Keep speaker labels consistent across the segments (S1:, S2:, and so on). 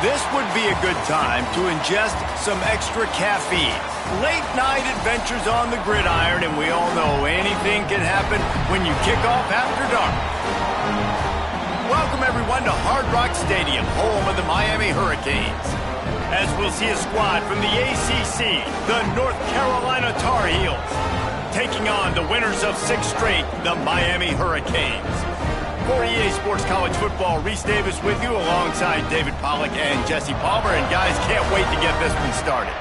S1: This would be a good time to ingest some extra caffeine. Late night adventures on the gridiron, and we all know anything can happen when you kick off after dark. Welcome everyone to Hard Rock Stadium, home of the Miami Hurricanes. As we'll see a squad from the ACC, the North Carolina Tar Heels, taking on the winners of 6 straight, the Miami Hurricanes. For EA Sports College Football, Reese Davis with you alongside David Pollack and Jesse Palmer. And guys, can't wait to get this one started.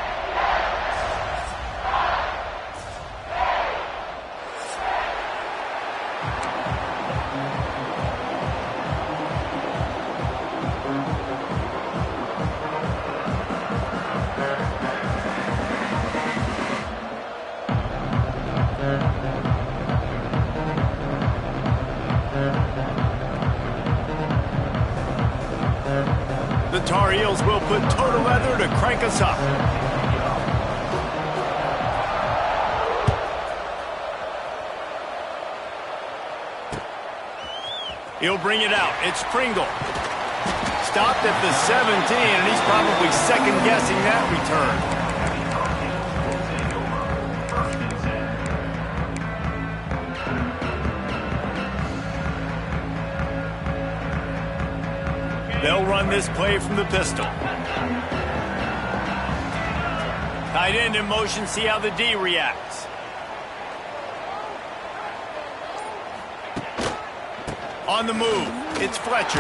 S1: The Tar Heels will put toe to leather to crank us up. He'll bring it out. It's Pringle. Stopped at the 17, and he's probably second-guessing that return. They'll run this play from the pistol. Tight end in motion, see how the D reacts. On the move, it's Fletcher.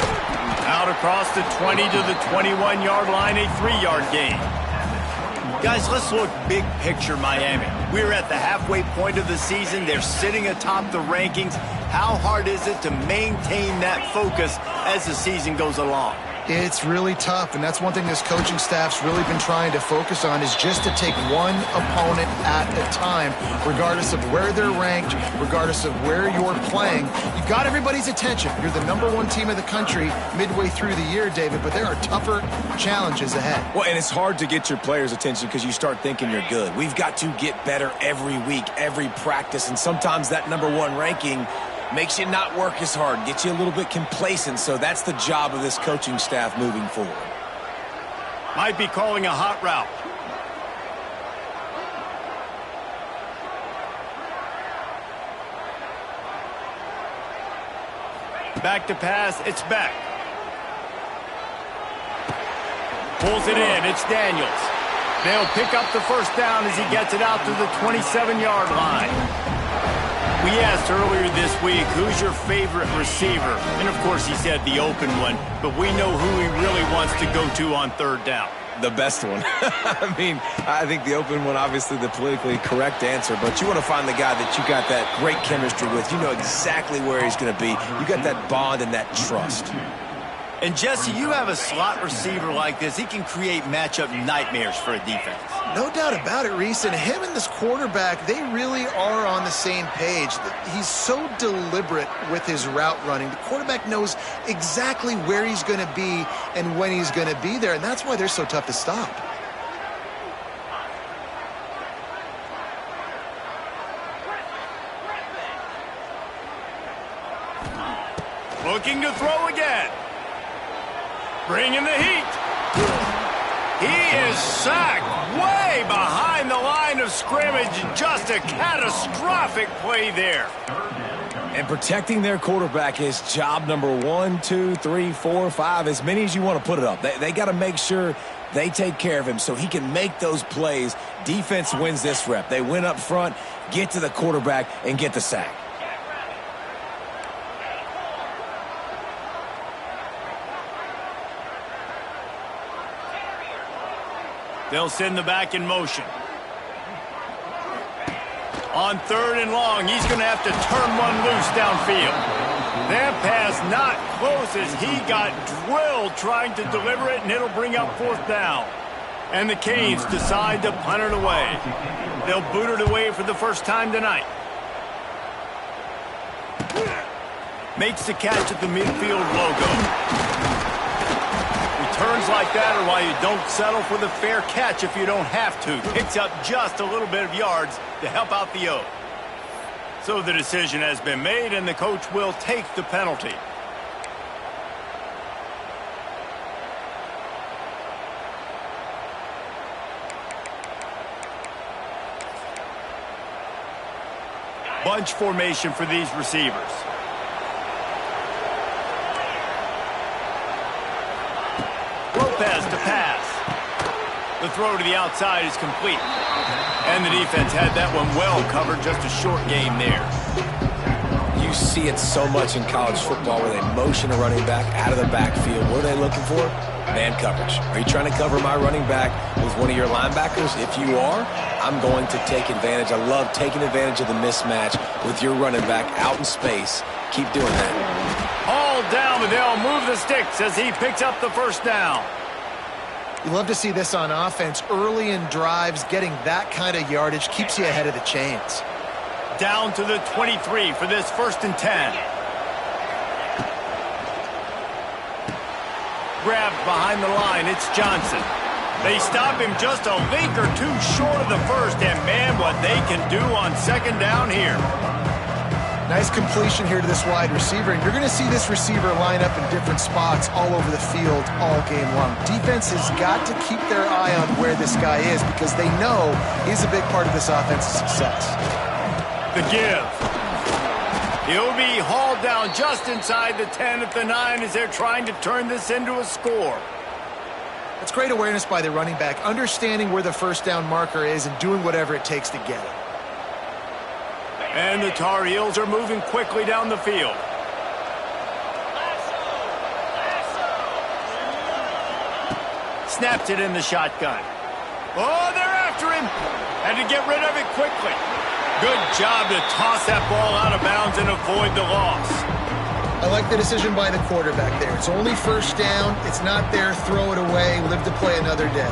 S1: Out across the 20 to the 21-yard line, a 3-yard gain. Guys, let's look big picture Miami. We're at the halfway point of the season. They're sitting atop the rankings. How hard is it to maintain that focus as the season goes along?
S2: It's really tough, and that's one thing this coaching staff's really been trying to focus on is just to take one opponent at a time, regardless of where they're ranked, regardless of where you're playing. You've got everybody's attention. You're the #1 team in the country midway through the year, David, but there are tougher challenges ahead.
S3: Well, and it's hard to get your players' attention because you start thinking you're good. We've got to get better every week, every practice, and sometimes that #1 ranking makes you not work as hard, gets you a little bit complacent, so that's the job of this coaching staff moving forward.
S1: Might be calling a hot route. Back to pass, it's Beck. Pulls it in, it's Daniels. They'll pick up the first down as he gets it out to the 27-yard line. We asked earlier this week, who's your favorite receiver? And, of course, he said the open one, but we know who he really wants to go to on third down.
S3: The best one. I mean, I think the open one, obviously the politically correct answer, but you want to find the guy that you got that great chemistry with. You know exactly where he's going to be. You got that bond and that trust.
S1: And, Jesse, you have a slot receiver like this. He can create matchup nightmares for a defense.
S2: No doubt about it, Reese. And him and this quarterback, they really are on the same page. He's so deliberate with his route running. The quarterback knows exactly where he's going to be and when he's going to be there, and that's why they're so tough to stop.
S1: Looking to throw again. Bringing the heat. He is sacked way behind the line of scrimmage. Just a catastrophic play there.
S3: And protecting their quarterback is job number 1, 2, 3, 4, 5, as many as you want to put it up. They got to make sure they take care of him so he can make those plays. Defense wins this rep. They win up front, get to the quarterback, and get the sack.
S1: They'll send the back in motion. On third and long, he's going to have to turn one loose downfield. That pass not close as he got drilled trying to deliver it, and it'll bring up fourth down. And the Canes decide to punt it away. They'll boot it away for the first time tonight. Makes the catch at the midfield logo. Returns like that are why you don't settle for the fair catch if you don't have to. Picks up just a little bit of yards to help out the O. So the decision has been made, and the coach will take the penalty. Bunch formation for these receivers. Lopez to pass. The throw to the outside is complete. And the defense had that one well covered, just a short game there.
S3: You see it so much in college football where they motion a running back out of the backfield. What are they looking for? Man coverage. Are you trying to cover my running back with one of your linebackers? If you are, I'm going to take advantage. I love taking advantage of the mismatch with your running back out in space. Keep doing that.
S1: All down, but they'll move the sticks as he picks up the first down.
S2: You love to see this on offense. Early in drives, getting that kind of yardage keeps you ahead of the chains.
S1: Down to the 23 for this 1st and 10. Grabbed behind the line, it's Johnson. They stop him just a link or two short of the first, and man, what they can do on 2nd down here.
S2: Nice completion here to this wide receiver, and you're going to see this receiver line up in different spots all over the field all game long. Defense has got to keep their eye on where this guy is because they know he's a big part of this offense's success.
S1: The give. He'll be hauled down just inside the 10 at the 9 as they're trying to turn this into a score.
S2: That's great awareness by the running back, understanding where the first down marker is and doing whatever it takes to get it.
S1: And the Tar Heels are moving quickly down the field. Snaps it in the shotgun. Oh, they're after him. Had to get rid of it quickly. Good job to toss that ball out of bounds and avoid the loss.
S2: I like the decision by the quarterback there. It's only first down. It's not there. Throw it away. Live to play another day.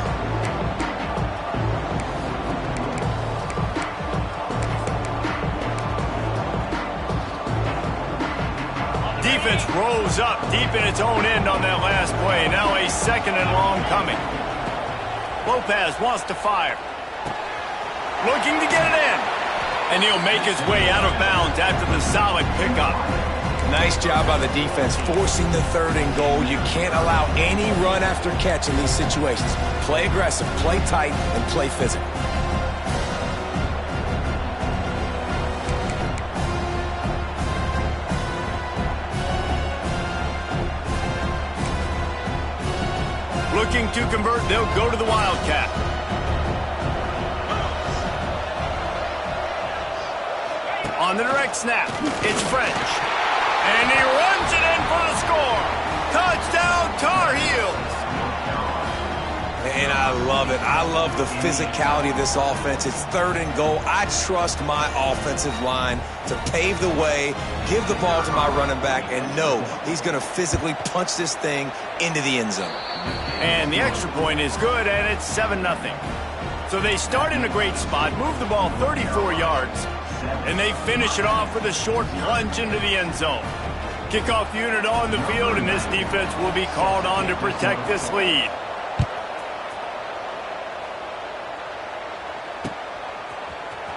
S1: Defense rose up deep in its own end on that last play. Now a second and long coming. Lopez wants to fire. Looking to get it in. And he'll make his way out of bounds after the solid pickup.
S3: Nice job by the defense forcing the 3rd and goal. You can't allow any run after catch in these situations. Play aggressive, play tight, and play physical.
S1: Looking to convert, they'll go to the Wildcat. On the direct snap, it's French. And he runs it in for the score. Touchdown, Tar Heels.
S3: And I love it. I love the physicality of this offense. It's 3rd and goal. I trust my offensive line to pave the way, give the ball to my running back, and know he's going to physically punch this thing into the end zone.
S1: And the extra point is good, and it's 7-0. So they start in a great spot, move the ball 34 yards, and they finish it off with a short plunge into the end zone. Kickoff unit on the field, and this defense will be called on to protect this lead.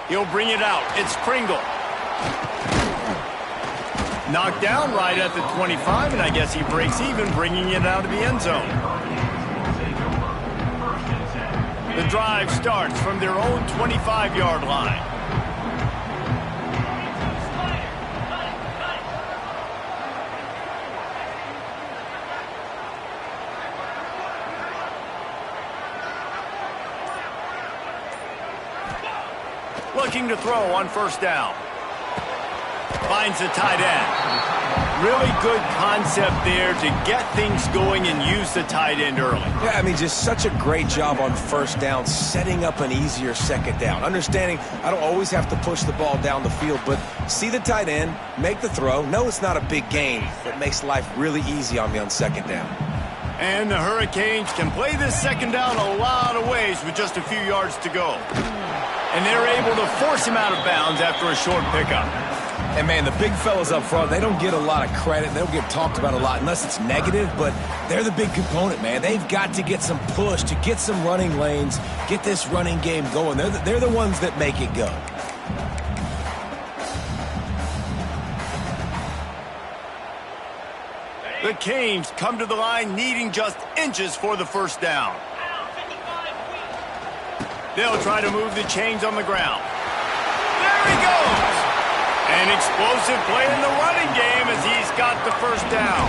S1: He'll bring it out. It's Pringle. Knocked down right at the 25, and I guess he breaks even, bringing it out of the end zone. The drive starts from their own 25-yard line. Looking to throw on first down. Finds the tight end. Really good concept there to get things going and use the tight end early.
S3: Yeah, I mean, just such a great job on first down, setting up an easier second down. Understanding I don't always have to push the ball down the field, but see the tight end, make the throw. No, it's not a big gain, but makes life really easy on me on second down.
S1: And the Hurricanes can play this second down a lot of ways with just a few yards to go. And they're able to force him out of bounds after a short pickup.
S3: And, man, the big fellas up front, they don't get a lot of credit. They don't get talked about a lot unless it's negative, but they're the big component, man. They've got to get some push, to get some running lanes, get this running game going. They're the ones that make it go.
S1: The Canes come to the line needing just inches for the first down. They'll try to move the chains on the ground. There he goes! An explosive play in the running game as he's got the first down.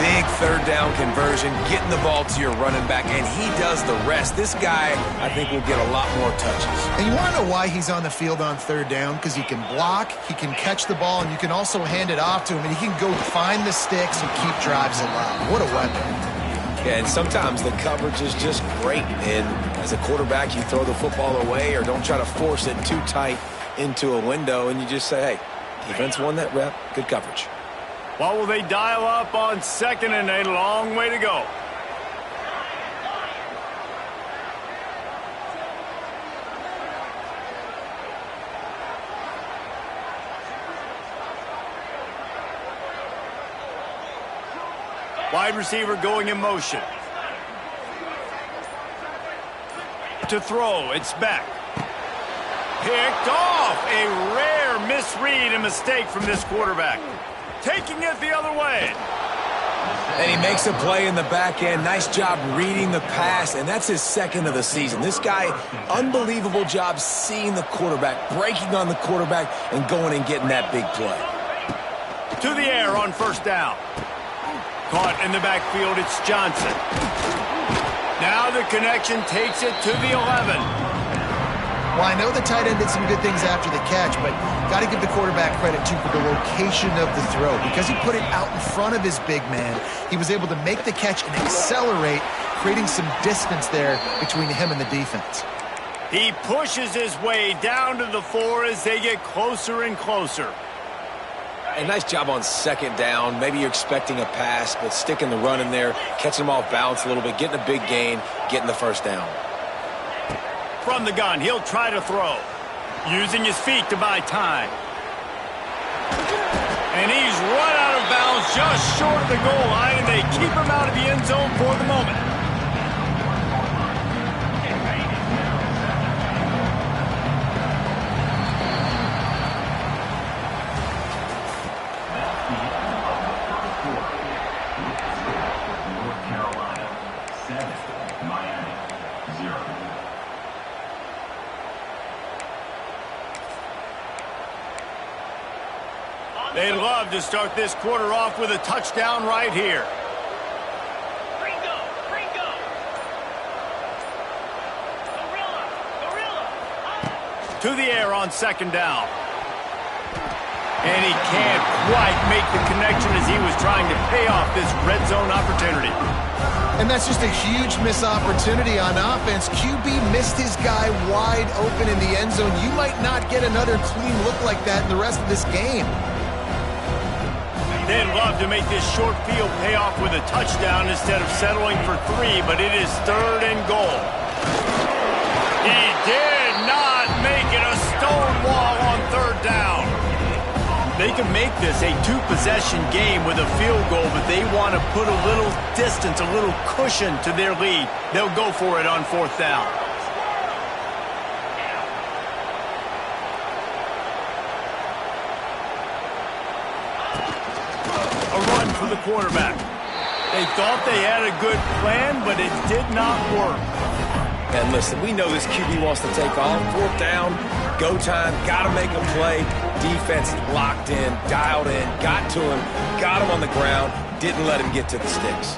S3: Big third down conversion, getting the ball to your running back, and he does the rest. This guy, I think, will get a lot more touches.
S2: And you want to know why he's on the field on third down? Because he can block, he can catch the ball, and you can also hand it off to him, and he can go find the sticks and keep drives alive. What a weapon.
S3: Yeah, and sometimes the coverage is just great. And as a quarterback, you throw the football away or don't try to force it too tight into a window, and you just say, hey, defense won that rep, good coverage.
S1: What will they dial up on second and a long way to go? Wide receiver going in motion. To throw, it's back. Picked off. A rare misread and mistake from this quarterback. Taking it the other way.
S3: And he makes a play in the back end. Nice job reading the pass, and that's his second of the season. This guy, unbelievable job seeing the quarterback, breaking on the quarterback, and going and getting that big play.
S1: To the air on first down. Caught in the backfield, it's Johnson. Now the connection takes it to the 11.
S2: Well, I know the tight end did some good things after the catch, but got to give the quarterback credit, too, for the location of the throw. Because he put it out in front of his big man, he was able to make the catch and accelerate, creating some distance there between him and the defense.
S1: He pushes his way down to the 4 as they get closer and closer.
S3: A nice job on second down. Maybe you're expecting a pass, but sticking the run in there, catching them off balance a little bit, getting a big gain, getting the first down.
S1: From the gun, he'll try to throw, using his feet to buy time. And he's run out of bounds just short of the goal line, and they keep him out of the end zone for the moment. They'd love to start this quarter off with a touchdown right here.
S4: Gringo!
S1: To the air on second down. And he can't quite make the connection as he was trying to pay off this red zone opportunity.
S2: And that's just a huge missed opportunity on offense. QB missed his guy wide open in the end zone. You might not get another clean look like that in the rest of this game.
S1: They'd love to make this short field pay off with a touchdown instead of settling for 3, but it is 3rd and goal. He did not make it a stone wall on 3rd down. They can make this a 2-possession game with a field goal, but they want to put a little distance, a little cushion to their lead. They'll go for it on 4th down. A run for the quarterback. They thought they had a good plan, but it did not work.
S3: And listen, we know this QB wants to take off. 4th down, go time, got to make a play. Defense locked in, dialed in, got to him, got him on the ground, didn't let him get to the sticks.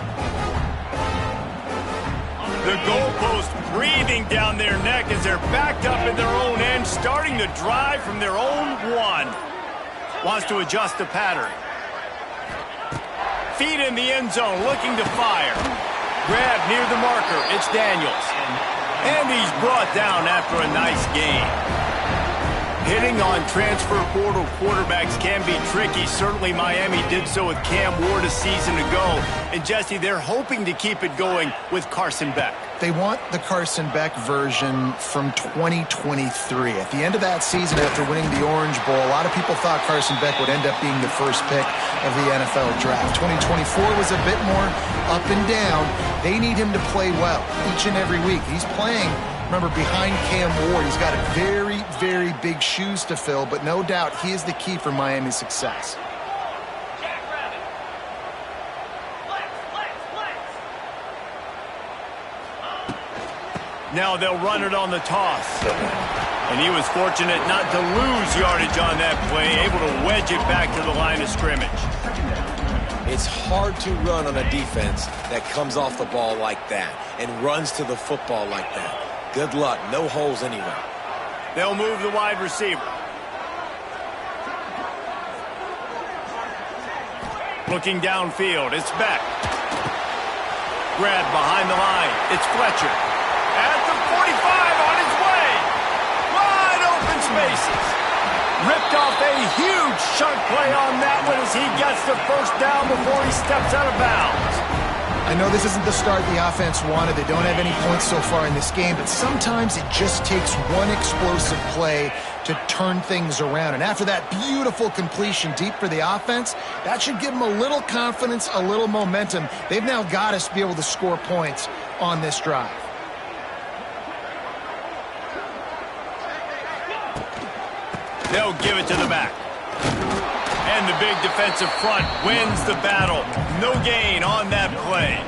S1: The goalpost breathing down their neck as they're backed up in their own end, starting to drive from their own 1. Wants to adjust the pattern. Feet in the end zone, looking to fire. Grab near the marker, it's Daniels. And he's brought down after a nice gain. Hitting on transfer portal quarterbacks can be tricky. Certainly Miami did so with Cam Ward a season ago. And Jesse, they're hoping to keep it going with Carson Beck.
S2: They want the Carson Beck version from 2023. At the end of that season, after winning the Orange Bowl, a lot of people thought Carson Beck would end up being the first pick of the NFL draft. 2024 was a bit more up and down. They need him to play well each and every week. He's playing, remember, behind Cam Ward. He's got very, very big shoes to fill, but no doubt he is the key for Miami's success.
S1: Now they'll run it on the toss. And he was fortunate not to lose yardage on that play, able to wedge it back to the line of scrimmage.
S3: It's hard to run on a defense that comes off the ball like that and runs to the football like that. Good luck. No holes anywhere.
S1: They'll move the wide receiver. Looking downfield, it's Beck. Grab behind the line, it's Fletcher. At the 45 on his way. Wide open spaces. Ripped off a huge chunk play on that one as he gets the first down before he steps out of bounds.
S2: I know this isn't the start the offense wanted. They don't have any points so far in this game, but sometimes it just takes one explosive play to turn things around. And after that beautiful completion deep for the offense, that should give them a little confidence, a little momentum. They've now got us to be able to score points on this drive.
S1: They'll give it to the back. And the big defensive front wins the battle. No gain on that play.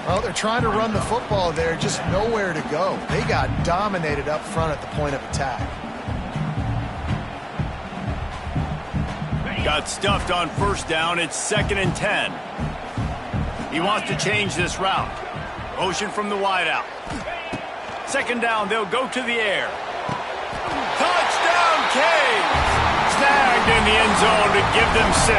S2: Well, they're trying to run the football there, just nowhere to go. They got dominated up front at the point of attack.
S1: Got stuffed on first down. It's 2nd and 10. He wants to change this route. Motion from the wideout. second down, they'll go to the air. Touchdown, Canes! Snagged in the end zone to give them 6.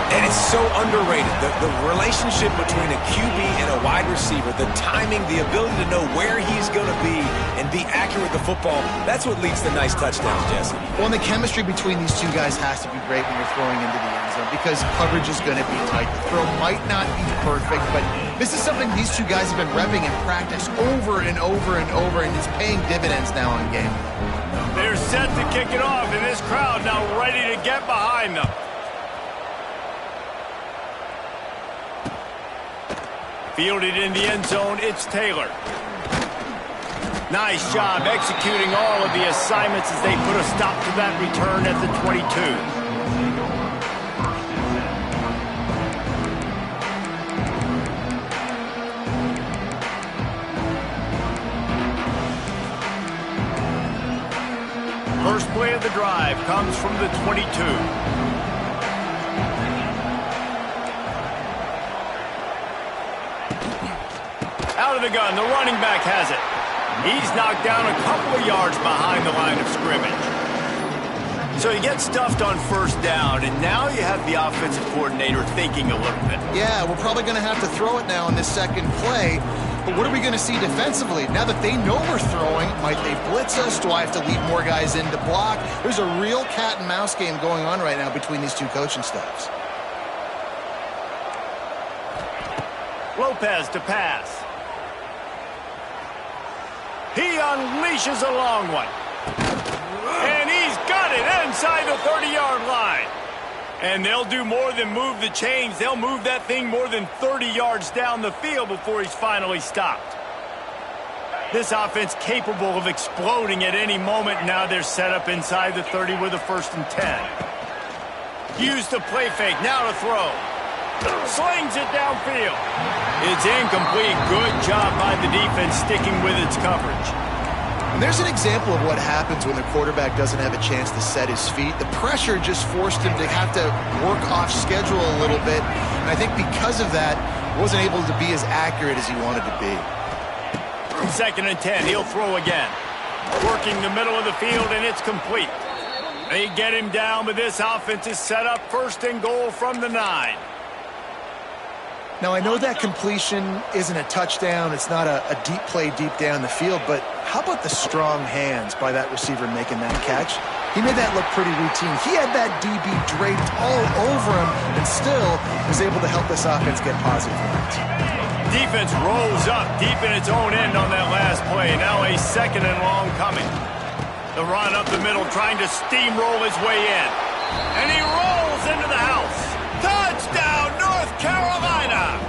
S3: And it's so underrated. The relationship between a QB and a wide receiver, the timing, the ability to know where he's going to be and be accurate with the football, that's what leads to nice touchdowns, Jesse.
S2: Well, and the chemistry between these two guys has to be great when you're throwing into the end zone because coverage is going to be tight. The throw might not be perfect, but this is something these two guys have been repping in practice over and over and over, and it's paying dividends now in game.
S1: They're set to kick it off, and this crowd now ready to get behind them. Fielded in the end zone, it's Taylor. Nice job executing all of the assignments as they put a stop to that return at the 22. First play of the drive comes from the 22. Out of the gun, the running back has it. He's knocked down a couple of yards behind the line of scrimmage. So you get stuffed on first down, and now you have the offensive coordinator thinking a little bit.
S2: Yeah, we're probably going to have to throw it now in this second play. But what are we going to see defensively? Now that they know we're throwing, might they blitz us? Do I have to leave more guys in to block? There's a real cat and mouse game going on right now between these two coaching staffs.
S1: Lopez to pass. He unleashes a long one. And he's got it inside the 30-yard line. And they'll do more than move the chains. They'll move that thing more than 30 yards down the field before he's finally stopped. This offense capable of exploding at any moment. Now they're set up inside the 30 with a 1st and 10. Use the play fake. Now to throw. Slings it downfield. It's incomplete. Good job by the defense sticking with its coverage.
S2: And there's an example of what happens when the quarterback doesn't have a chance to set his feet. The pressure just forced him to have to work off schedule a little bit. And I think because of that, wasn't able to be as accurate as he wanted to be.
S1: 2nd and 10. He'll throw again. Working the middle of the field, and it's complete. They get him down, but this offense is set up 1st and goal from the 9.
S2: Now, I know that completion isn't a touchdown. It's not a deep play deep down the field, but how about the strong hands by that receiver making that catch? He made that look pretty routine. He had that DB draped all over him and still was able to help this offense get positive yards.
S1: Defense rolls up deep in its own end on that last play. Now a 2nd and long coming. The run up the middle trying to steamroll his way in. And he rolls into the house. Touchdown, North Carolina!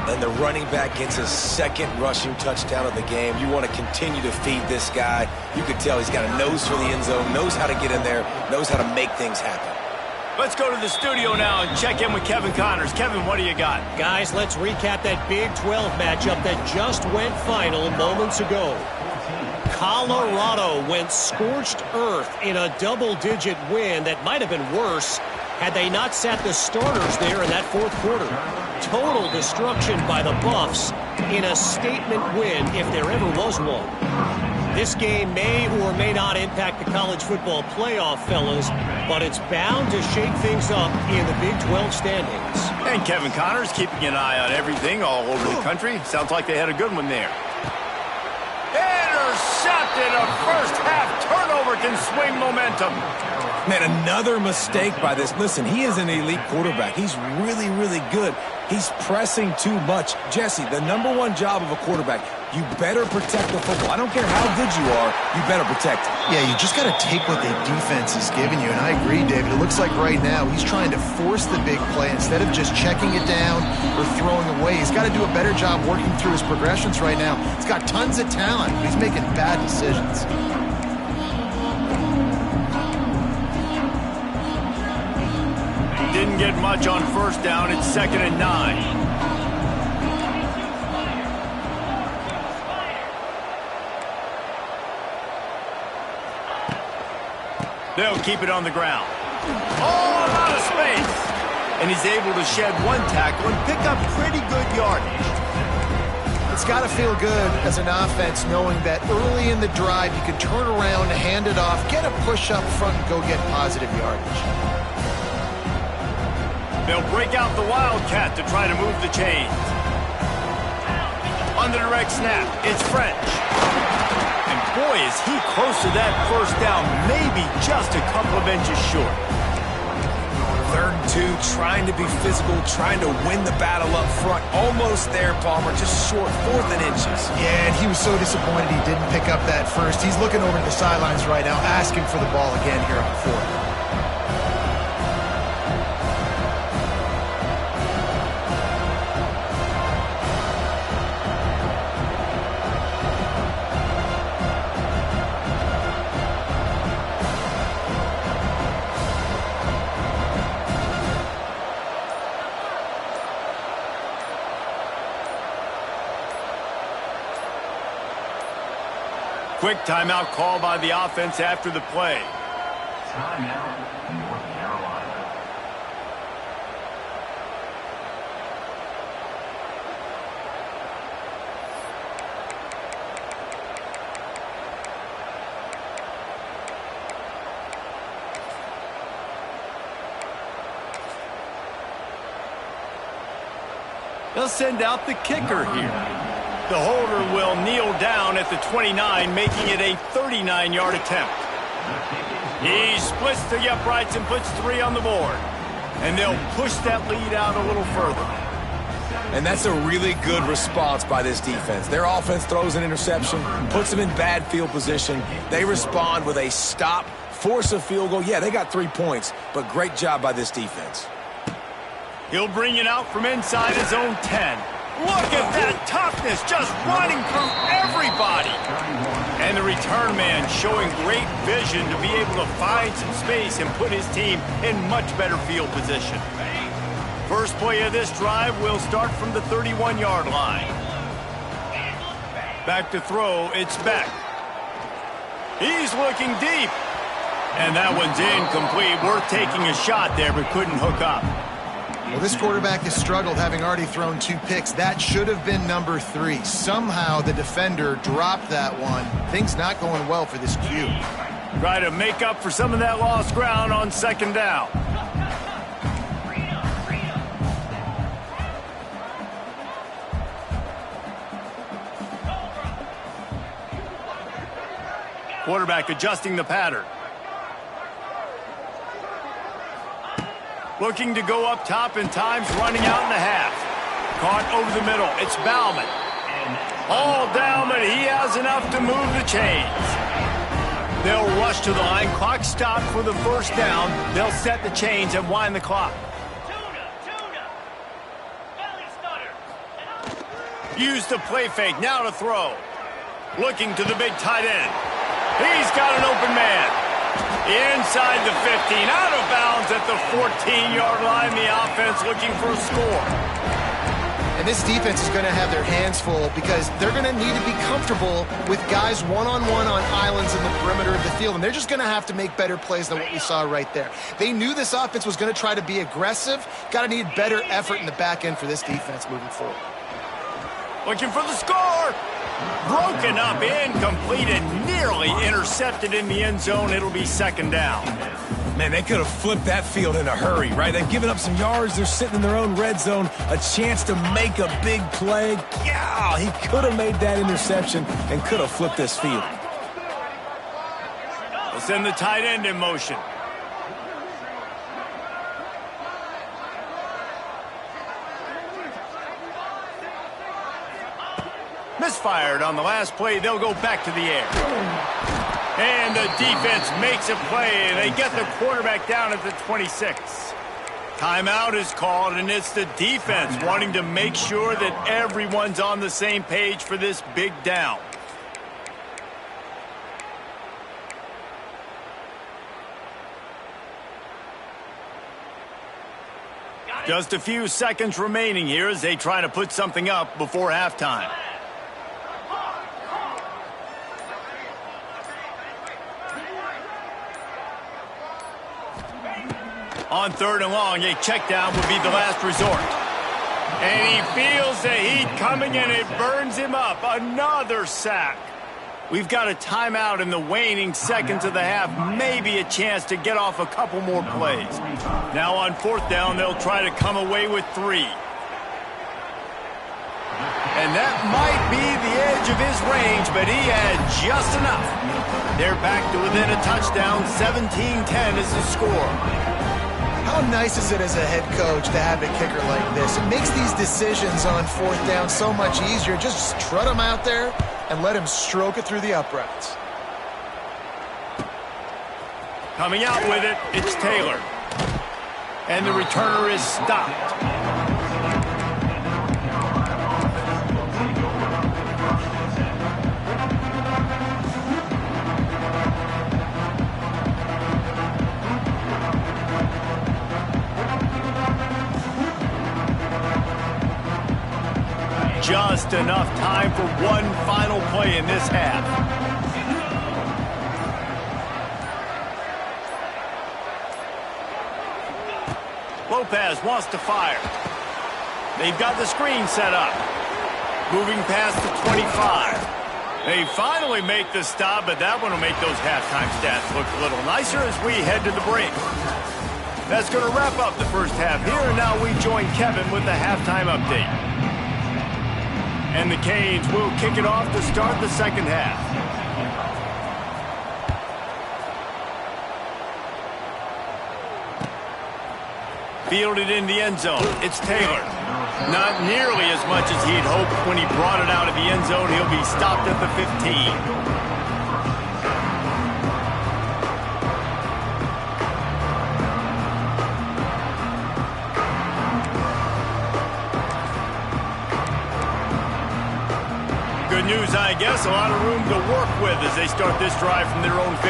S3: And the running back gets his 2nd rushing touchdown of the game. You want to continue to feed this guy. You can tell he's got a nose for the end zone, knows how to get in there, knows how to make things happen.
S1: Let's go to the studio now and check in with Kevin Connors. Kevin, what do you got?
S5: Guys, let's recap that Big 12 matchup that just went final moments ago. Colorado went scorched earth in a double-digit win that might have been worse had they not sat the starters there in that 4th quarter. Total destruction by the Buffs in a statement win if there ever was one. This game may or may not impact the college football playoff, fellas, but it's bound to shake things up in the Big 12 standings.
S1: And Kevin Connors keeping an eye on everything all over the country. Sounds like they had a good one there. Intercepted. A first-half turnover can swing momentum.
S3: Man, another mistake by this. Listen, he is an elite quarterback. He's really, really good. He's pressing too much. Jesse, the #1 job of a quarterback, you better protect the football. I don't care how good you are, you better protect it.
S2: Yeah, you just got to take what the defense is giving you. And I agree, David. It looks like right now he's trying to force the big play instead of just checking it down or throwing away. He's got to do a better job working through his progressions right now. He's got tons of talent, but he's making bad decisions.
S1: Didn't get much on first down. It's 2nd and 9. They'll keep it on the ground. All out of space. And he's able to shed one tackle and pick up pretty good yardage.
S2: It's got to feel good as an offense knowing that early in the drive you can turn around, hand it off, get a push up front, and go get positive yardage.
S1: They'll break out the Wildcat to try to move the chains. On the direct snap, it's French. And boy, is he close to that first down, maybe just a couple of inches short.
S3: 3rd and 2, trying to be physical, trying to win the battle up front. Almost there, Palmer, just short, 4th and inches.
S2: Yeah, and he was so disappointed he didn't pick up that first. He's looking over to the sidelines right now, asking for the ball again here on 4th.
S1: Quick timeout call by the offense after the play.
S6: Timeout, North Carolina.
S1: They'll send out the kicker here. The holder will kneel down at the 29, making it a 39-yard attempt. He splits the uprights and puts 3 on the board. And they'll push that lead out a little further.
S3: And that's a really good response by this defense. Their offense throws an interception, puts them in bad field position. They respond with a stop, force a field goal. Yeah, they got 3 points, but great job by this defense.
S1: He'll bring it out from inside his own 10. Look at that toughness, just running through everybody. And the return man showing great vision to be able to find some space and put his team in much better field position. First play of this drive will start from the 31-yard line. Back to throw, it's Beck. He's looking deep. And that one's incomplete. Worth taking a shot there, but couldn't hook up.
S2: Well, this quarterback has struggled, having already thrown 2 picks. That should have been number 3. Somehow the defender dropped that one. Things not going well for this Q.
S1: Try to make up for some of that lost ground on 2nd down. Quarterback adjusting the pattern. Looking to go up top, and time's running out in the half. Caught over the middle. It's Bauman. All down, but he has enough to move the chains. They'll rush to the line. Clock stopped for the first down. They'll set the chains and wind the clock. Use the play fake. Now to throw. Looking to the big tight end. He's got an open man. Inside the 15, out of bounds at the 14-yard line. The offense looking for a score.
S2: And this defense is going to have their hands full because they're going to need to be comfortable with guys one-on-one on islands in the perimeter of the field. And they're just going to have to make better plays than what we saw right there. They knew this offense was going to try to be aggressive. Got to need better effort in the back end for this defense moving forward.
S1: Looking for the score. Broken up, incomplete, and nearly intercepted in the end zone. It'll be 2nd down.
S3: Man, they could have flipped that field in a hurry, right? They've given up some yards. They're sitting in their own red zone. A chance to make a big play. Yeah, he could have made that interception and could have flipped this field.
S1: They'll send the tight end in motion. Misfired on the last play. They'll go back to the air. And the defense makes a play. They get the quarterback down at the 26. Timeout is called, and it's the defense wanting to make sure that everyone's on the same page for this big down. Just a few seconds remaining here as they try to put something up before halftime. On 3rd and long, a check down would be the last resort. And he feels the heat coming, and it burns him up. Another sack. We've got a timeout in the waning seconds of the half. Maybe a chance to get off a couple more plays. Now on fourth down, they'll try to come away with 3. And that might be the edge of his range, but he had just enough. They're back to within a touchdown. 17-10 is the score.
S2: How nice is it as a head coach to have a kicker like this? It makes these decisions on fourth down so much easier. Just trot him out there and let him stroke it through the uprights.
S1: Coming out with it, it's Taylor. And the returner is stopped. Just enough time for one final play in this half. Lopez wants to fire. They've got the screen set up. Moving past the 25. They finally make the stop, but that one will make those halftime stats look a little nicer as we head to the break. That's going to wrap up the first half here, and now we join Kevin with the halftime update. And the Canes will kick it off to start the second half. Fielded in the end zone. It's Taylor. Not nearly as much as he'd hoped when he brought it out of the end zone. He'll be stopped at the 15. Good news, I guess. A lot of room to work with as they start this drive from their own 15.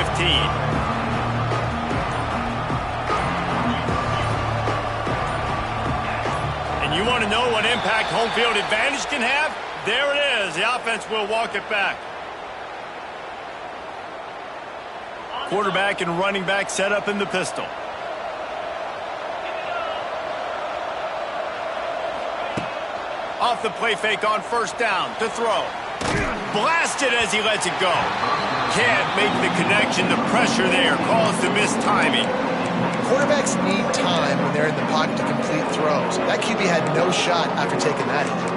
S1: And you want to know what impact home field advantage can have? There it is. The offense will walk it back. Quarterback and running back set up in the pistol. Off the play fake on first down to throw. Blasted as he lets it go. Can't make the connection. The pressure there caused the missed timing.
S2: Quarterbacks need time when they're in the pocket to complete throws. That QB had no shot after taking that hit.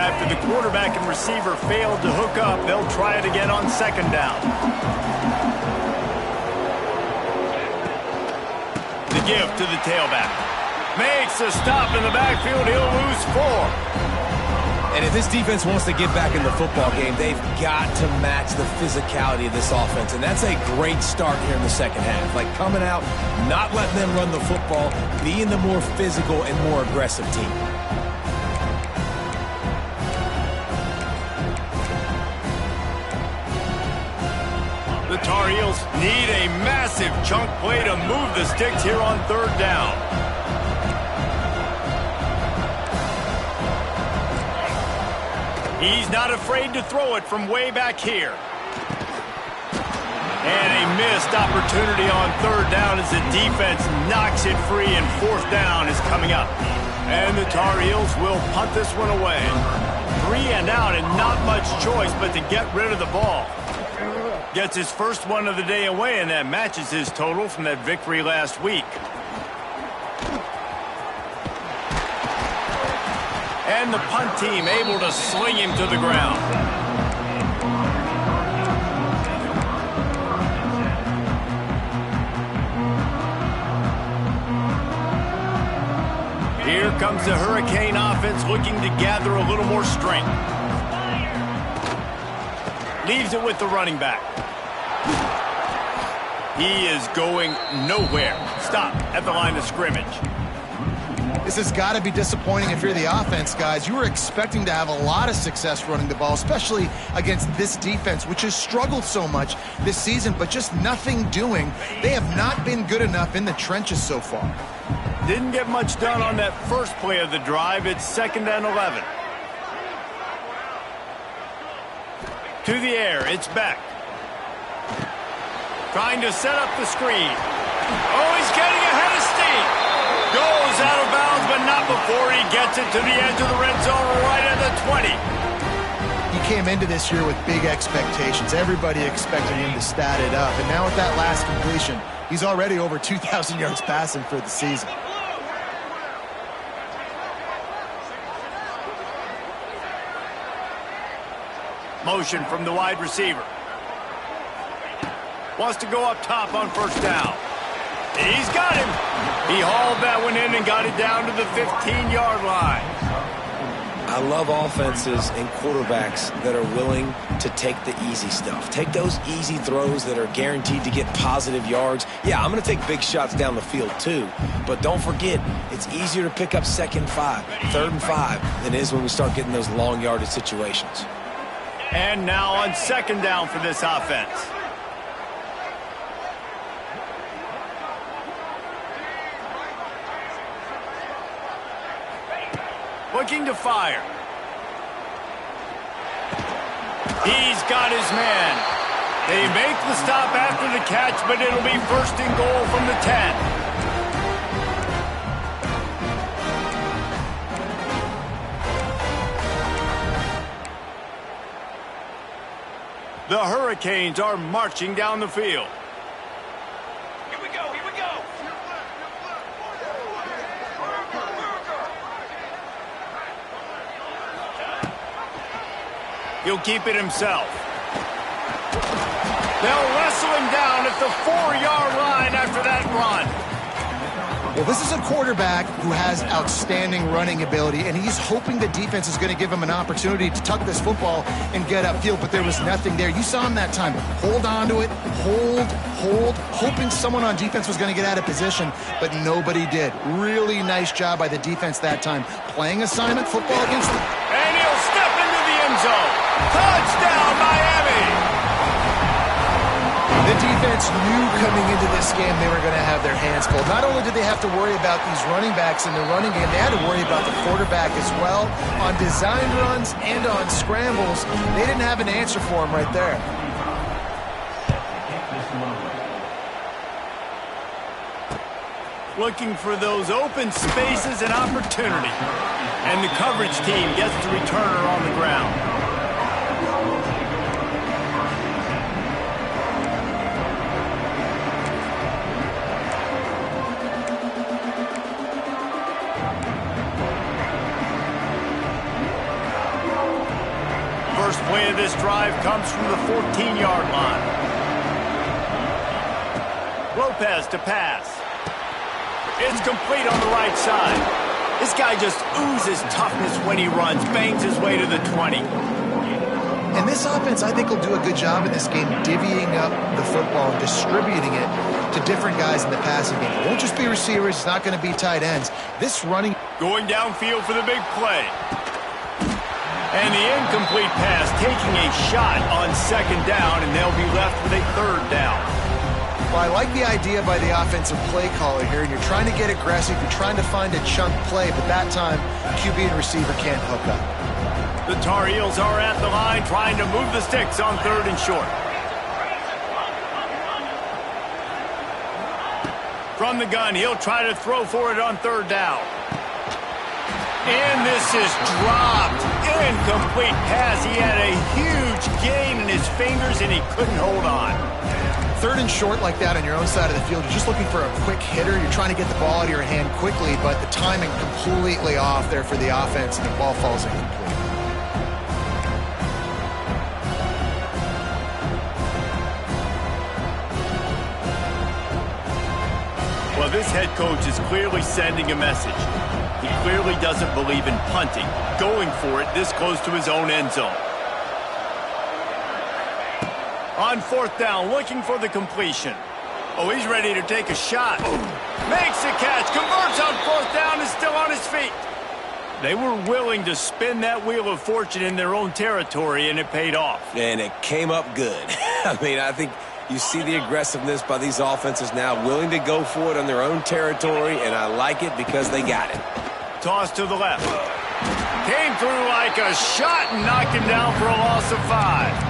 S1: After the quarterback and receiver failed to hook up, they'll try it again on second down. The give to the tailback. Makes a stop in the backfield. He'll lose 4.
S3: And if this defense wants to get back in the football game, they've got to match the physicality of this offense. And that's a great start here in the second half. Like coming out, not letting them run the football, being the more physical and more aggressive team.
S1: The Tar Heels need a massive chunk play to move the sticks here on third down. He's not afraid to throw it from way back here. And a missed opportunity on third down as the defense knocks it free, and fourth down is coming up. And the Tar Heels will punt this one away. 3 and out, and not much choice but to get rid of the ball. Gets his first one of the day away, and that matches his total from that victory last week. And the punt team able to sling him to the ground. Here comes the Hurricane offense looking to gather a little more strength. Leaves it with the running back. He is going nowhere. Stop at the line of scrimmage.
S2: This has got to be disappointing if you're the offense, guys. You were expecting to have a lot of success running the ball, especially against this defense, which has struggled so much this season, but just nothing doing. They have not been good enough in the trenches so far.
S1: Didn't get much done on that first play of the drive. It's 2nd and 11. To the air, it's Beck. Trying to set up the screen. Oh, he's getting ahead of steam. Goes out of bounds, but not before he gets it to the edge of the red zone right at the 20.
S2: He came into this year with big expectations. Everybody expected him to stat it up. And now with that last completion, he's already over 2,000 yards passing for the season.
S1: Motion from the wide receiver. Wants to go up top on first down. He's got him. He hauled that one in and got it down to the 15-yard line.
S3: I love offenses and quarterbacks that are willing to take the easy stuff. Take those easy throws that are guaranteed to get positive yards. Yeah, I'm going to take big shots down the field too. But don't forget, it's easier to pick up 2nd and 5, 3rd and 5 than it is when we start getting those long yardage situations.
S1: And now on 2nd down for this offense. Looking to fire. He's got his man. They make the stop after the catch, but it'll be 1st and goal from the 10. The Hurricanes are marching down the field.
S4: Here we go, here we go.
S1: He'll keep it himself. They'll wrestle him down at the 4-yard line after that run.
S2: Well, this is a quarterback who has outstanding running ability, and he's hoping the defense is going to give him an opportunity to tuck this football and get upfield, but there was nothing there. You saw him that time. Hold on to it, hold, hoping someone on defense was going to get out of position, but nobody did. Really nice job by the defense that time. Playing assignment football against them.
S1: And he'll step into the end zone. Touchdown, Miami!
S2: The defense knew coming into this game they were going to have their hands full. Not only did they have to worry about these running backs in the running game, they had to worry about the quarterback as well. On designed runs and on scrambles, they didn't have an answer for him right there.
S1: Looking for those open spaces and opportunity. And the coverage team gets the returner on the ground. First play of this drive comes from the 14-yard line. Lopez to pass. It's complete on the right side. This guy just oozes toughness when he runs, bangs his way to the 20.
S2: And this offense, I think, will do a good job in this game divvying up the football and distributing it to different guys in the passing game. It won't just be receivers. It's not going to be tight ends. This running...
S1: Going downfield for the big play. And the incomplete pass taking a shot on 2nd down, and they'll be left with a 3rd down.
S2: Well, I like the idea by the offensive play caller here. You're trying to get aggressive. You're trying to find a chunk play, but that time, QB and receiver can't hook up.
S1: The Tar Heels are at the line trying to move the sticks on 3rd and short. From the gun, he'll try to throw for it on 3rd down. And this is dropped. Incomplete pass. He had a huge gain in his fingers, and he couldn't hold on.
S2: 3rd and short like that on your own side of the field, you're just looking for a quick hitter. You're trying to get the ball out of your hand quickly, but the timing completely off there for the offense, and the ball falls incomplete.
S1: Well, this head coach is clearly sending a message. He clearly doesn't believe in punting, going for it this close to his own end zone. On 4th down, looking for the completion. Oh, he's ready to take a shot. Makes the catch, converts on 4th down, is still on his feet. They were willing to spin that wheel of fortune in their own territory, and it paid off.
S3: And it came up good. I mean, I think you see the aggressiveness by these offenses now, willing to go for it on their own territory, and I like it because they got it.
S1: Toss to the left. Came through like a shot and knocked him down for a loss of 5.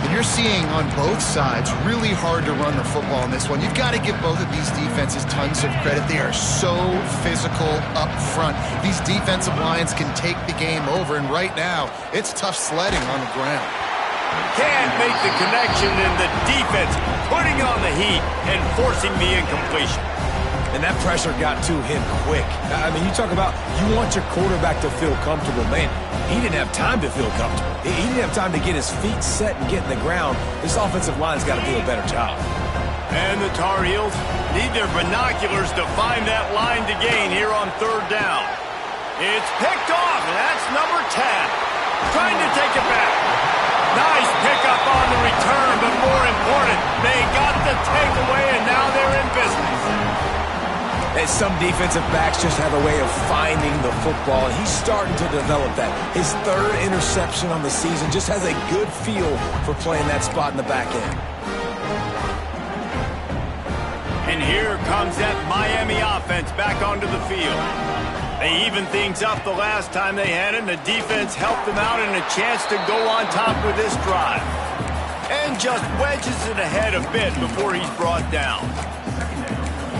S2: And you're seeing on both sides really hard to run the football in this one. You've got to give both of these defenses tons of credit. They are so physical up front. These defensive lines can take the game over, and right now, it's tough sledding on the ground.
S1: Can't make the connection, and the defense putting on the heat and forcing the incompletion.
S3: And that pressure got to him quick. I mean, you talk about you want your quarterback to feel comfortable. Man, he didn't have time to feel comfortable. He didn't have time to get his feet set and get in the ground. This offensive line's got to do a better job.
S1: And the Tar Heels need their binoculars to find that line to gain here on third down. It's picked off, and that's number 10. Trying to take it back. Nice pickup on the return, but more important, they got the takeaway, and now they're in business.
S3: And some defensive backs just have a way of finding the football, and he's starting to develop that. His third interception on the season just has a good feel for playing that spot in the back end.
S1: And here comes that Miami offense back onto the field. They evened things up the last time they had it, and the defense helped them out and a chance to go on top with this drive. And just wedges it ahead a bit before he's brought down.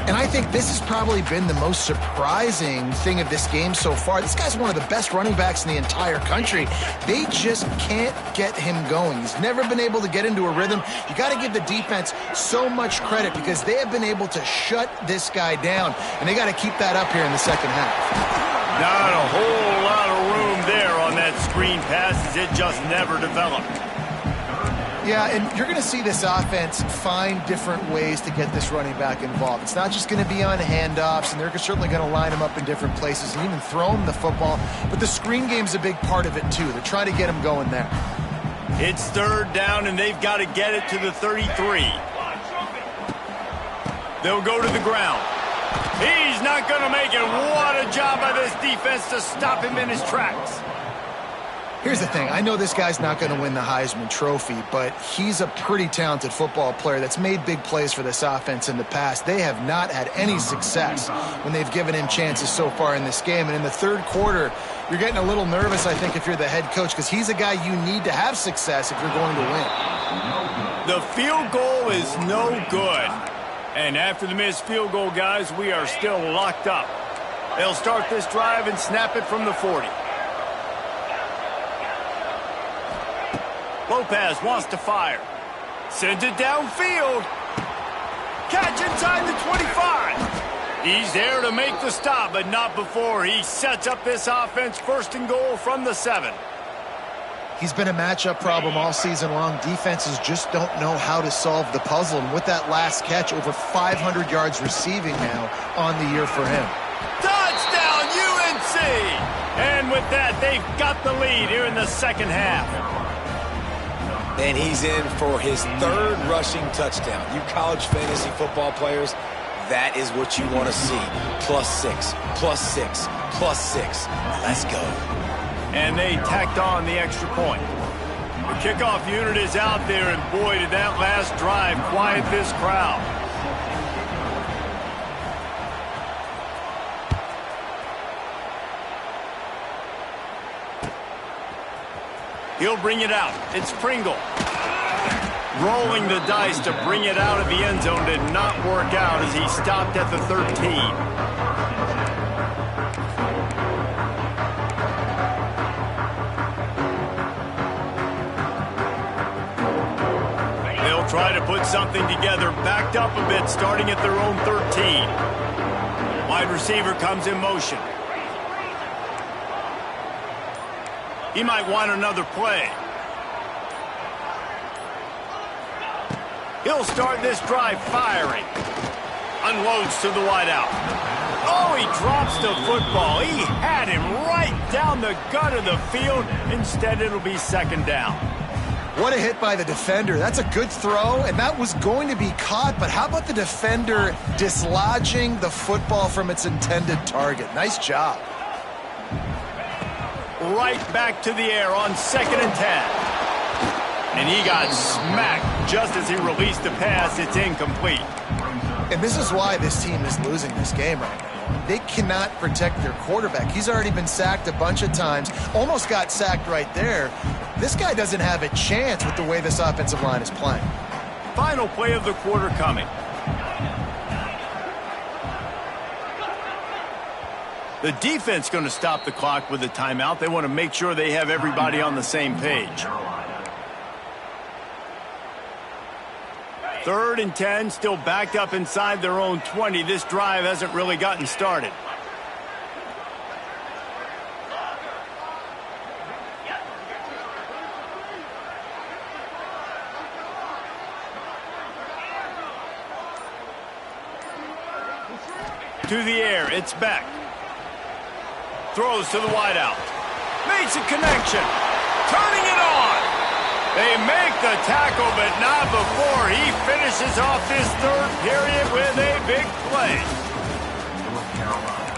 S2: And I think this has probably been the most surprising thing of this game so far. This guy's one of the best running backs in the entire country. They just can't get him going. He's never been able to get into a rhythm. You got to give the defense so much credit because they have been able to shut this guy down, and they got to keep that up here in the second half.
S1: Not a whole lot of room there on that screen pass as it just never developed.
S2: Yeah, and you're going to see this offense find different ways to get this running back involved. It's not just going to be on handoffs, and they're certainly going to line him up in different places and even throw him the football. But the screen game's a big part of it, too. They're trying to get him going there.
S1: It's third down, and they've got to get it to the 33. They'll go to the ground. He's not going to make it. What a job by this defense to stop him in his tracks.
S2: Here's the thing. I know this guy's not going to win the Heisman Trophy, but he's a pretty talented football player that's made big plays for this offense in the past. They have not had any success when they've given him chances so far in this game. And in the third quarter, you're getting a little nervous, I think, if you're the head coach, because he's a guy you need to have success if you're going to win.
S1: The field goal is no good. And after the missed field goal, guys, we are still locked up. They'll start this drive and snap it from the 40. Lopez wants to fire. Sends it downfield. Catch inside the 25. He's there to make the stop, but not before he sets up this offense first and goal from the 7.
S2: He's been a matchup problem all season long. Defenses just don't know how to solve the puzzle. And with that last catch, over 500 yards receiving now on the year for him.
S1: Touchdown, UNC! And with that, they've got the lead here in the second half.
S3: And he's in for his third rushing touchdown. You college fantasy football players, that is what you want to see. +6, +6, +6. Let's go.
S1: And they tacked on the extra point. The kickoff unit is out there, and boy, did that last drive quiet this crowd. He'll bring it out. It's Pringle. Rolling the dice to bring it out of the end zone did not work out as he stopped at the 13. They'll try to put something together, backed up a bit, starting at their own 13. Wide receiver comes in motion. He might want another play. He'll start this drive firing. Unloads to the wideout. Oh, he drops the football. He had him right down the gut of the field. Instead, it'll be second down.
S2: What a hit by the defender. That's a good throw, and that was going to be caught, but how about the defender dislodging the football from its intended target? Nice job.
S1: Right back to the air on 2nd and 10. And he got smacked just as he released the pass. It's incomplete.
S2: And this is why this team is losing this game right now. They cannot protect their quarterback. He's already been sacked a bunch of times, almost got sacked right there. This guy doesn't have a chance with the way this offensive line is playing.
S1: Final play of the quarter coming. The defense going to stop the clock with a timeout. They want to make sure they have everybody on the same page. 3rd and 10, still backed up inside their own 20. This drive hasn't really gotten started. To the air, it's Beck. Throws to the wideout. Makes a connection. Turning it on. They make the tackle, but not before he finishes off this 3rd period with a big play.
S6: North Carolina,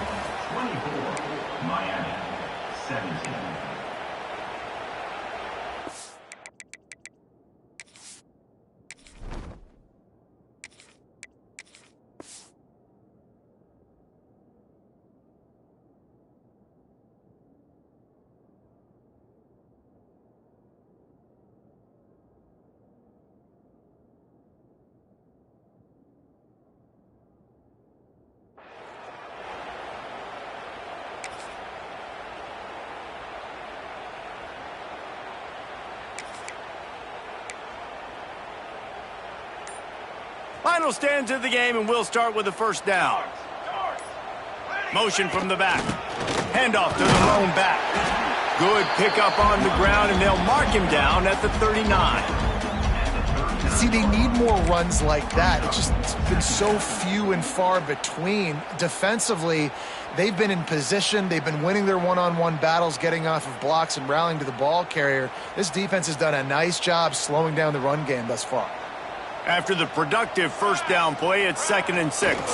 S6: 24. Miami, 17.
S1: Final stands of the game, and we'll start with the first down. Motion from the back. Handoff to the lone back. Good pickup on the ground, and they'll mark him down at the 39.
S2: See, they need more runs like that. It's been so few and far between. Defensively, they've been in position. They've been winning their one-on-one battles, getting off of blocks and rallying to the ball carrier. This defense has done a nice job slowing down the run game thus far.
S1: After the productive first down play, it's 2nd and 6. He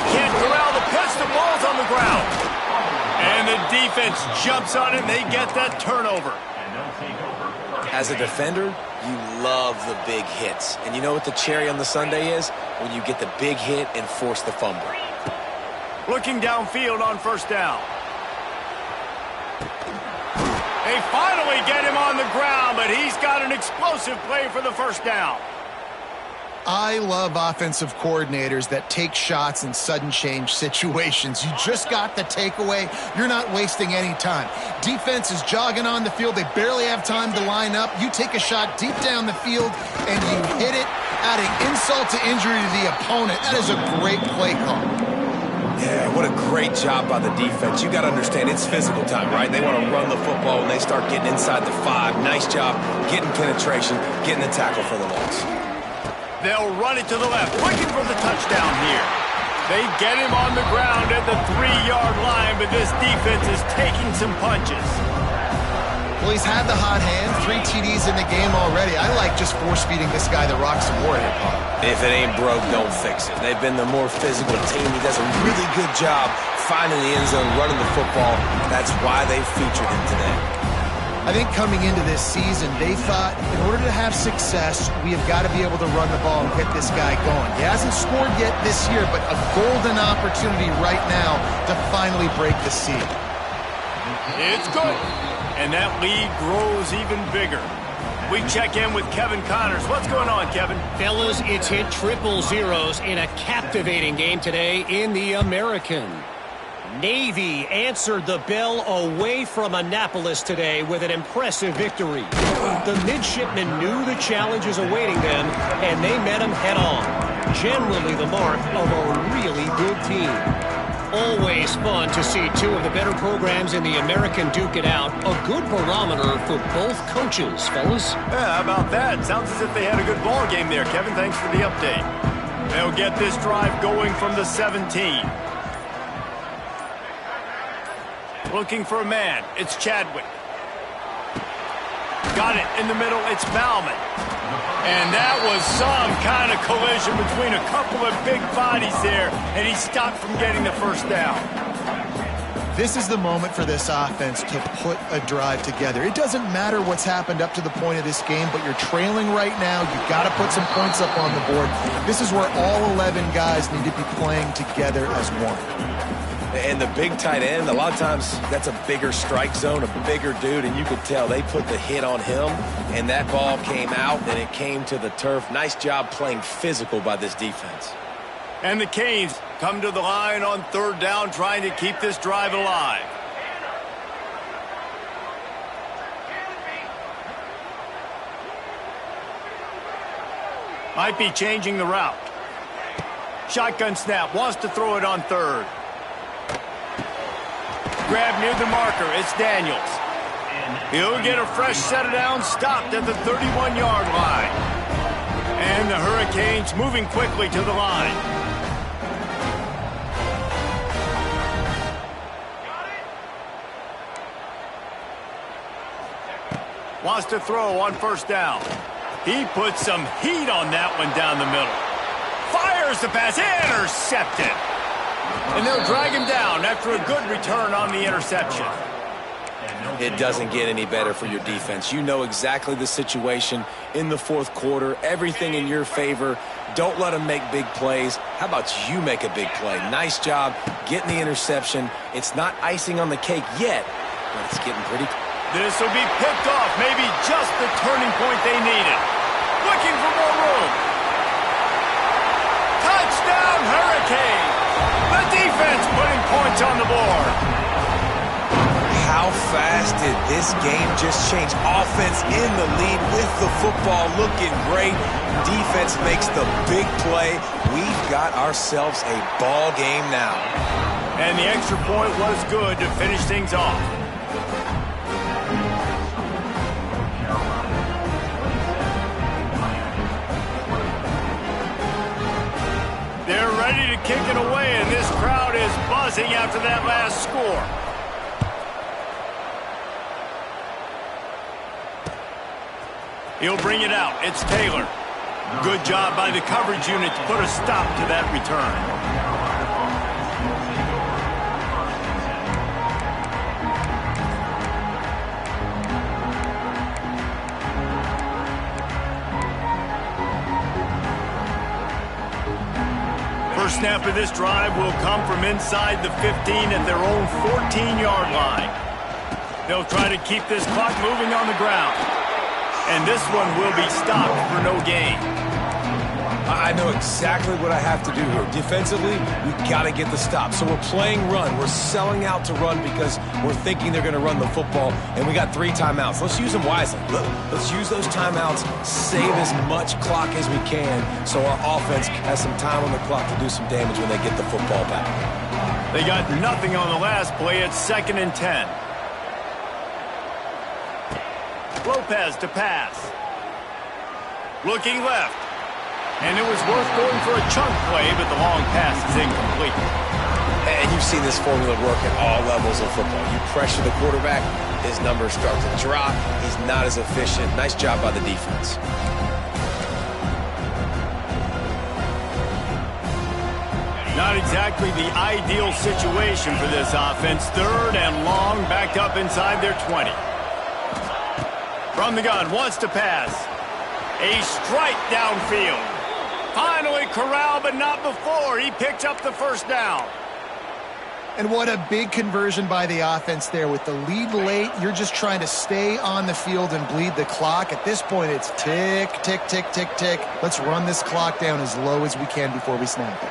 S1: can't corral the pitch. The ball's on the ground. And the defense jumps on it, and they get that turnover.
S3: As a defender, you love the big hits. And you know what the cherry on the sundae is? When you get the big hit and force the fumble.
S1: Looking downfield on first down. They finally get him on the ground, but he's got an explosive play for the first down.
S2: I love offensive coordinators that take shots in sudden change situations. You just got the takeaway. You're not wasting any time. Defense is jogging on the field. They barely have time to line up. You take a shot deep down the field, and you hit it, adding insult to injury to the opponent. That is a great play call.
S3: Yeah, what a great job by the defense. You got to understand, it's physical time, right? They want to run the football, and they start getting inside the 5. Nice job getting penetration, getting the tackle for the loss.
S1: They'll run it to the left, looking for the touchdown here. They get him on the ground at the 3-yard line, but this defense is taking some punches.
S2: Well, he's had the hot hand, 3 TDs in the game already. I like just force-feeding this guy the rock some more here, Paul.
S3: If it ain't broke, don't fix it. They've been the more physical team. He does a really good job finding the end zone, running the football. That's why they featured him today.
S2: I think coming into this season, they thought in order to have success, we have got to be able to run the ball and get this guy going. He hasn't scored yet this year, but a golden opportunity right now to finally break the seal.
S1: It's good. And that lead grows even bigger. We check in with Kevin Connors. What's going on, Kevin?
S5: Fellas, it's hit 000 in a captivating game today in the American. Navy answered the bell away from Annapolis today with an impressive victory. The midshipmen knew the challenges awaiting them, and they met them head-on. Generally the mark of a really good team. Always fun to see 2 of the better programs in the American duke it out. A good barometer for both coaches, fellas.
S1: Yeah, how about that? Sounds as if they had a good ball game there, Kevin. Thanks for the update. They'll get this drive going from the 17. Looking for a man. It's Chadwick. Got it in the middle. It's Bauman. And that was some kind of collision between a couple of big bodies there, and he stopped from getting the first down.
S2: This is the moment for this offense to put a drive together. It doesn't matter what's happened up to the point of this game, but you're trailing right now. You've got to put some points up on the board. This is where all 11 guys need to be playing together as one.
S3: And the big tight end, a lot of times that's a bigger strike zone, a bigger dude, and you could tell they put the hit on him, and that ball came out, and it came to the turf. Nice job playing physical by this defense.
S1: And the Canes come to the line on 3rd down, trying to keep this drive alive. Might be changing the route. Shotgun snap, wants to throw it on 3rd. Grab near the marker, it's Daniels. He'll get a fresh set of downs, stopped at the 31-yard line. And the Hurricanes moving quickly to the line. Wants to throw on 1st down. He puts some heat on that one down the middle. Fires the pass, intercepted. And they'll drag him down after a good return on the interception.
S3: It doesn't get any better for your defense. You know exactly the situation in the 4th quarter. Everything in your favor. Don't let them make big plays. How about you make a big play? Nice job getting the interception. It's not icing on the cake yet, but it's getting pretty.
S1: This will be picked off. Maybe just the turning point they needed. Looking for more room. Touchdown, Hurricane. The defense putting points on the board.
S3: How fast did this game just change? Offense in the lead with the football looking great. Defense makes the big play. We've got ourselves a ball game now.
S1: And the extra point was good to finish things off. They're ready to kick it away, and this crowd is buzzing after that last score. He'll bring it out. It's Taylor. Good job by the coverage unit to put a stop to that return. First snap of this drive will come from inside the 15 at their own 14-yard line. They'll try to keep this clock moving on the ground. And this one will be stopped for no gain.
S3: I know exactly what I have to do here. Defensively, we've got to get the stop. So we're playing run. We're selling out to run because we're thinking they're going to run the football. And we got 3 timeouts. Let's use them wisely. Let's use those timeouts, save as much clock as we can so our offense has some time on the clock to do some damage when they get the football back.
S1: They got nothing on the last play. It's 2nd and 10. Lopez to pass. Looking left. And it was worth going for a chunk play, but the long pass is incomplete.
S3: And you've seen this formula work at all levels of football. You pressure the quarterback, his numbers start to drop. He's not as efficient. Nice job by the defense.
S1: Not exactly the ideal situation for this offense. 3rd and long, backed up inside their 20. From the gun, wants to pass. A strike downfield. Finally corralled, but not before. He picked up the 1st down.
S2: And what a big conversion by the offense there. With the lead late, you're just trying to stay on the field and bleed the clock. At this point, it's tick, tick, tick, tick, tick. Let's run this clock down as low as we can before we snap it.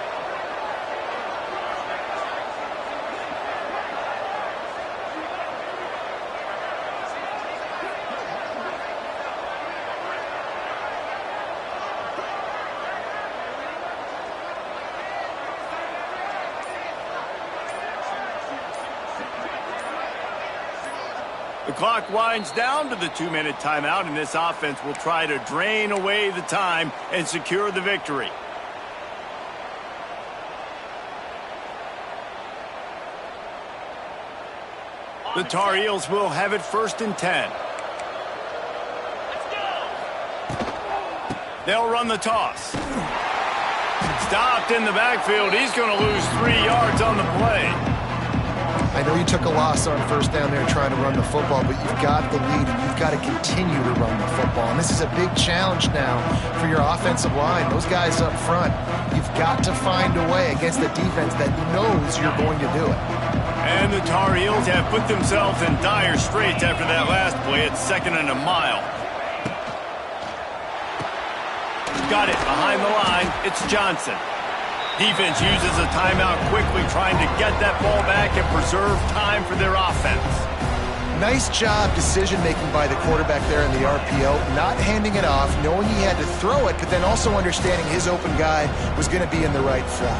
S1: The clock winds down to the 2-minute timeout, and this offense will try to drain away the time and secure the victory. The Tar Heels will have it 1st and 10. They'll run the toss. Stopped in the backfield. He's going to lose 3 yards on the play.
S2: I know you took a loss on first down there trying to run the football, but you've got the lead, and you've got to continue to run the football. And this is a big challenge now for your offensive line. Those guys up front, you've got to find a way against a defense that knows you're going to do it.
S1: And the Tar Heels have put themselves in dire straits after that last play. It's 2nd and a mile. Got it behind the line. It's Johnson. Defense uses a timeout quickly, trying to get that ball back and preserve time for their offense.
S2: Nice job decision-making by the quarterback there in the RPO, not handing it off, knowing he had to throw it, but then also understanding his open guy was going to be in the right flat.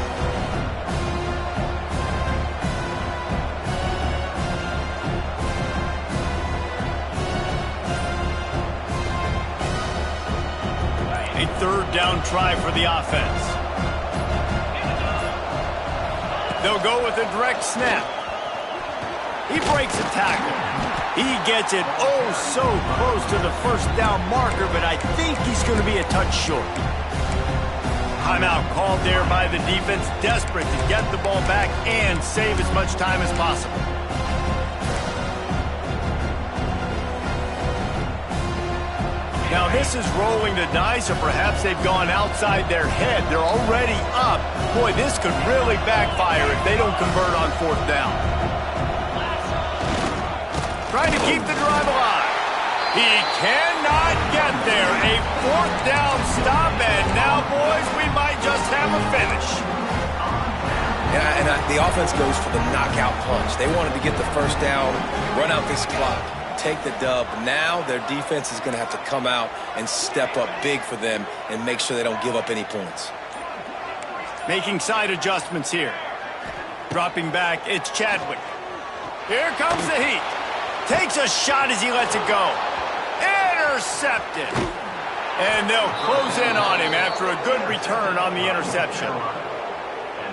S1: A 3rd down try for the offense. They'll go with a direct snap. He breaks a tackle. He gets it oh so close to the 1st down marker, but I think he's going to be a touch short. Timeout called there by the defense, desperate to get the ball back and save as much time as possible. Now this is rolling the dice, or perhaps they've gone outside their head. They're already up. Boy, this could really backfire if they don't convert on 4th down. Trying to keep the drive alive. He cannot get there. A 4th down stop, and now, boys, we might just have a finish.
S3: And the offense goes for the knockout punch. They wanted to get the 1st down, run out this clock, take the dub. Now their defense is going to have to come out and step up big for them and make sure they don't give up any points.
S1: Making side adjustments here. Dropping back, it's Chadwick. Here comes the heat. Takes a shot as he lets it go. Intercepted. And they'll close in on him after a good return on the interception.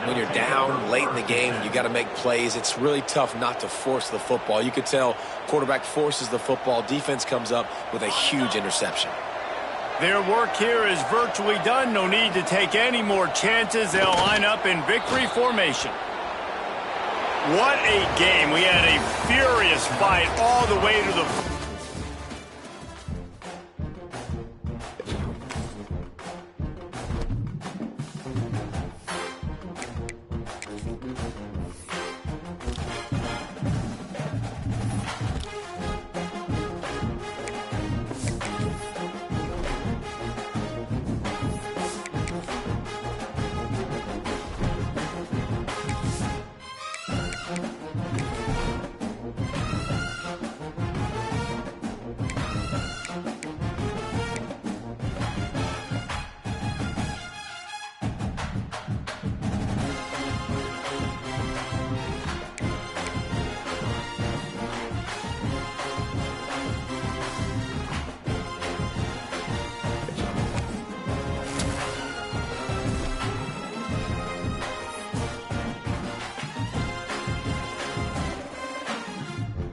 S3: When you're down late in the game and you got to make plays, it's really tough not to force the football. You could tell quarterback forces the football. Defense comes up with a huge interception.
S1: Their work here is virtually done. No need to take any more chances. They'll line up in victory formation. What a game. We had a furious fight all the way to the